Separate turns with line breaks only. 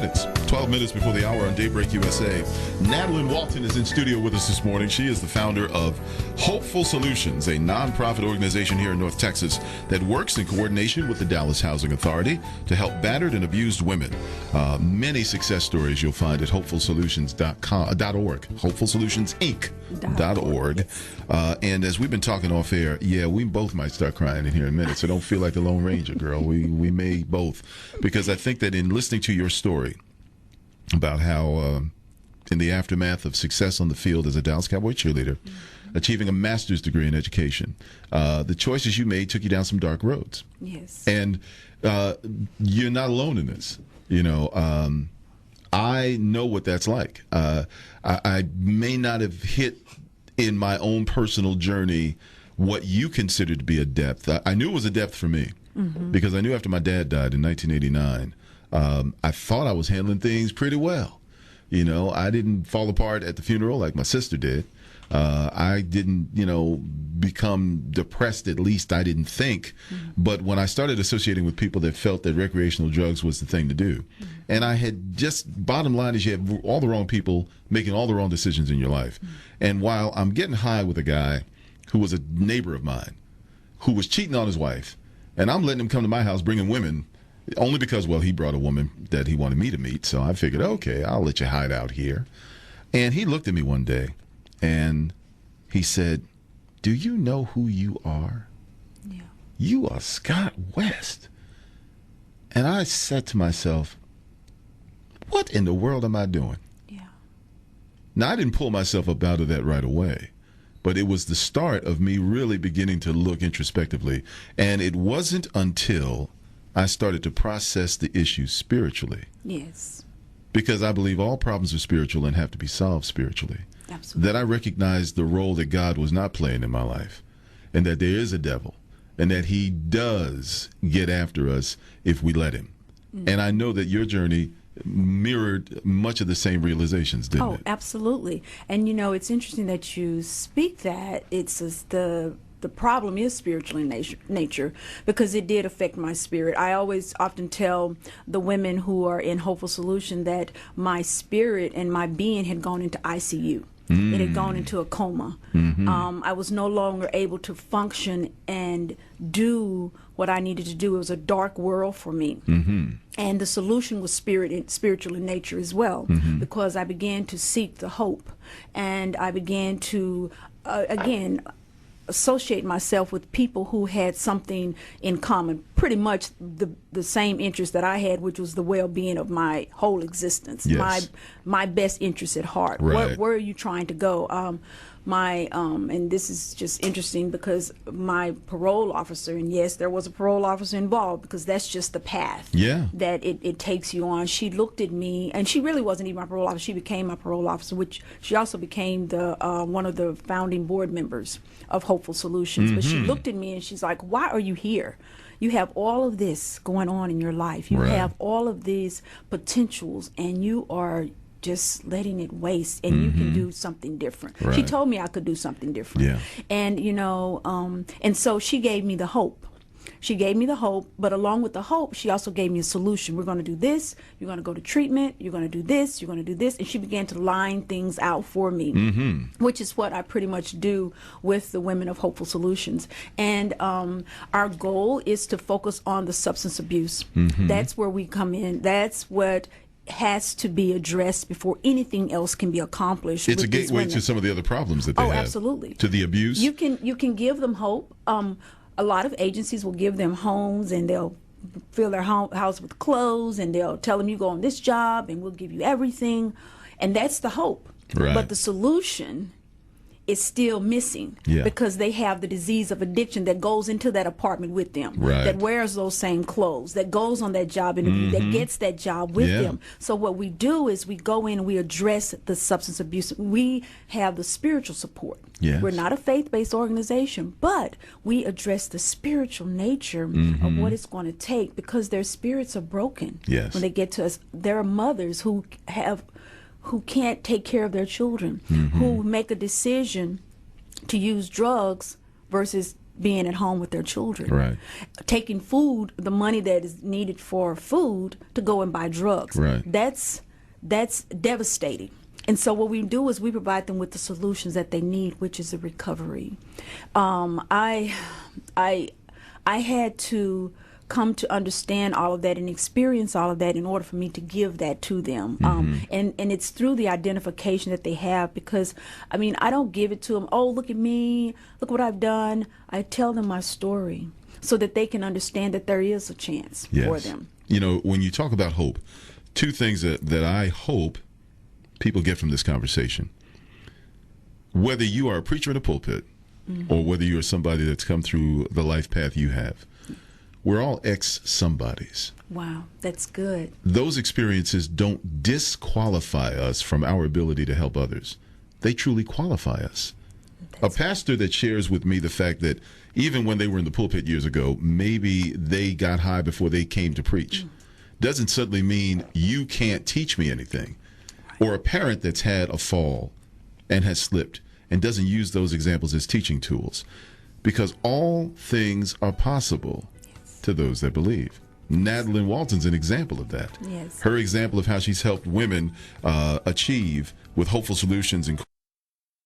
minutes. 12 minutes before the hour on Daybreak USA. Natalynne Walton is in studio with us this morning. She is the founder of Hopeful Solutions, a nonprofit organization here in North Texas that works in coordination with the Dallas Housing Authority to help battered and abused women. Many success stories you'll find at hopefulsolutions.org, hopefulsolutionsinc.org. And as we've been talking off air, we both might start crying in here in a minute, so don't feel like the Lone Ranger, girl. We may both, because I think that in listening to your story about how in the aftermath of success on the field as a Dallas Cowboy cheerleader, achieving a master's degree in education, the choices you made took you down some dark roads.
Yes.
And you're not alone in this. You know, I know what that's like. I may not have hit in my own personal journey what you consider to be a depth. I knew it was a depth for me because I knew after my dad died in 1989, I thought I was handling things pretty well. You know, I didn't fall apart at the funeral like my sister did. I didn't, become depressed, at least I didn't think. But when I started associating with people that felt that recreational drugs was the thing to do, and I had bottom line is you have all the wrong people making all the wrong decisions in your life. And while I'm getting high with a guy who was a neighbor of mine who was cheating on his wife, and I'm letting him come to my house bringing women only because, he brought a woman that he wanted me to meet. So I figured, okay, I'll let you hide out here. And he looked at me one day and he said, "Do you know who you are?
Yeah.
You are Scott West." And I said to myself, what in the world am I doing?
Yeah.
Now, I didn't pull myself up out of that right away, but it was the start of me really beginning to look introspectively. And it wasn't until I started to process the issue spiritually.
Yes.
Because I believe all problems are spiritual and have to be solved spiritually.
Absolutely.
That I recognized the role that God was not playing in my life, and that there is a devil, and that he does get after us if we let him. And I know that your journey mirrored much of the same realizations, didn't it?
Oh, absolutely. And it's interesting that you speak that. It's the problem is spiritual in nature, because it did affect my spirit. I often tell the women who are in Hopeful Solution that my spirit and my being had gone into ICU. It had gone into a coma. I was no longer able to function and do what I needed to do. It was a dark world for me. And the solution was spiritual in nature as well, because I began to seek the hope, and I began to, again, associate myself with people who had something in common, pretty much the same interest that I had, which was the well-being of my whole existence.
Yes.
My best interest at heart.
Right.
Where are you trying to go? And this is just interesting because my parole officer, and yes, there was a parole officer involved, because that's just the path that it takes you on. She looked at me, and she really wasn't even my parole officer. She became my parole officer, which she also became the one of the founding board members of Hopeful Solutions. But she looked at me and she's like, "Why are you here? You have all of this going on in your life. You have all of these potentials, and you are just letting it waste, and you can do something different."
Right.
She told me I could do something different. And and so she gave me the hope. She gave me the hope, but along with the hope, she also gave me a solution. We're going to do this. You're going to go to treatment. You're going to do this. You're going to do this. And she began to line things out for me, which is what I pretty much do with the women of Hopeful Solutions. And our goal is to focus on the substance abuse. That's where we come in. That's what has to be addressed before anything else can be accomplished.
It's a gateway to some of the other problems that they have.
Oh, absolutely.
To the abuse.
You can give them hope. A lot of agencies will give them homes, and they'll fill their house with clothes, and they'll tell them, you go on this job and we'll give you everything. And that's the hope.
Right.
But the solution is still missing, because they have the disease of addiction that goes into that apartment with them, that wears those same clothes, that goes on that job interview, that gets that job with them. So what we do is we go in and we address the substance abuse. We have the spiritual support.
Yes.
We're not a faith-based organization, but we address the spiritual nature of what it's going to take, because their spirits are broken.
Yes.
When they get to us, there are mothers who can't take care of their children, who make a decision to use drugs versus being at home with their children.
Right.
Taking food, the money that is needed for food, to go and buy drugs.
Right.
That's devastating. And so what we do is we provide them with the solutions that they need, which is a recovery. I had to come to understand all of that and experience all of that in order for me to give that to them. And it's through the identification that they have, because, I mean, I don't give it to them, oh, look at me, look what I've done. I tell them my story so that they can understand that there is a chance for them.
You know, when you talk about hope, two things that I hope people get from this conversation. Whether you are a preacher in a pulpit or whether you're somebody that's come through the life path you have, we're all ex-somebodies.
Wow, that's good.
Those experiences don't disqualify us from our ability to help others. They truly qualify us. A pastor that shares with me the fact that even when they were in the pulpit years ago, maybe they got high before they came to preach, doesn't suddenly mean you can't teach me anything. Or a parent that's had a fall and has slipped and doesn't use those examples as teaching tools. Because all things are possible to those that believe. Natalynne Walton's an example of that.
Yes.
Her example of how she's helped women achieve with hopeful solutions and